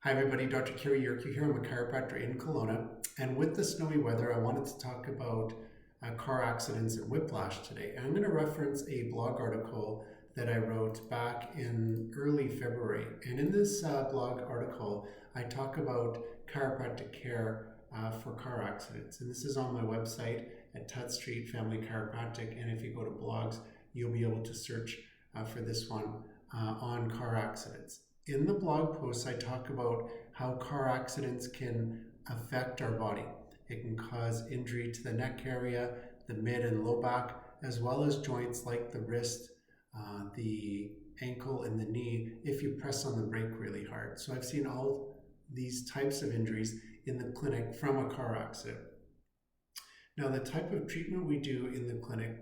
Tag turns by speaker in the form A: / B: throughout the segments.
A: Hi everybody, Dr. Cary Yurkiw here. I'm a chiropractor in Kelowna, and with the snowy weather, I wanted to talk about car accidents and whiplash today. And I'm going to reference a blog article that I wrote back in early February. And in this blog article, I talk about chiropractic care for car accidents. And this is on my website at Tut Street Family Chiropractic. And if you go to blogs, you'll be able to search for this one on car accidents. In the blog post, I talk about how car accidents can affect our body. It can cause injury to the neck area, the mid and low back, as well as joints like the wrist, the ankle, and the knee if you press on the brake really hard. So I've seen all these types of injuries in the clinic from a car accident. Now, the type of treatment we do in the clinic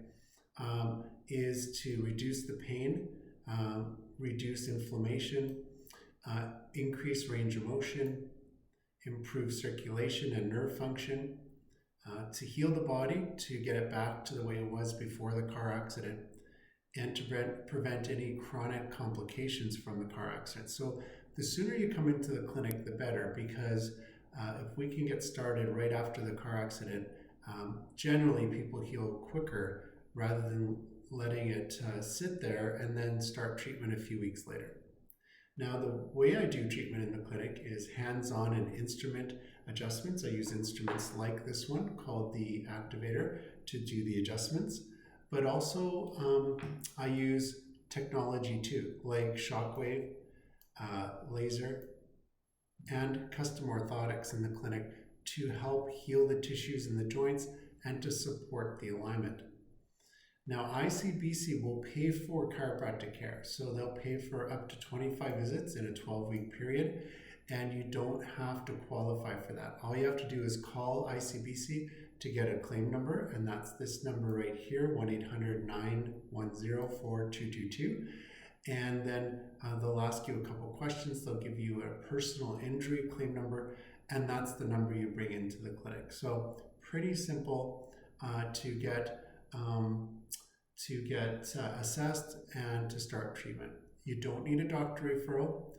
A: is to reduce the pain, reduce inflammation, increase range of motion, improve circulation and nerve function, to heal the body, to get it back to the way it was before the car accident, and to prevent any chronic complications from the car accident. So the sooner you come into the clinic, the better, because if we can get started right after the car accident, generally people heal quicker rather than letting it sit there and then start treatment a few weeks later. Now, the way I do treatment in the clinic is hands-on and instrument adjustments. I use instruments like this one called the activator to do the adjustments, but also I use technology too, like shockwave, laser, and custom orthotics in the clinic to help heal the tissues in the joints and to support the alignment. Now, ICBC will pay for chiropractic care, so they'll pay for up to 25 visits in a 12-week period, and you don't have to qualify for that. All you have to do is call ICBC to get a claim number, and that's this number right here, 1-800-910-4222. And then they'll ask you a couple questions. They'll give you a personal injury claim number, and that's the number you bring into the clinic. So pretty simple to get assessed and to start treatment. You don't need a doctor referral.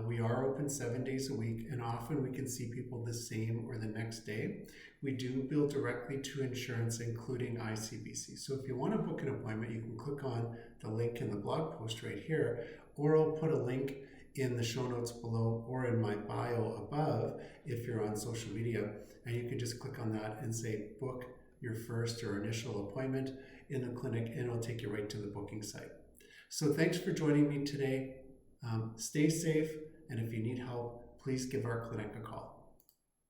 A: We are open 7 days a week, and often we can see people the same or the next day. We do bill directly to insurance, including ICBC. So if you want to book an appointment, you can click on the link in the blog post right here, or I'll put a link in the show notes below or in my bio above if you're on social media, and you can just click on that and say book your first or initial appointment in the clinic, and it'll take you right to the booking site. So thanks for joining me today. Stay safe, and if you need help, please give our clinic a call.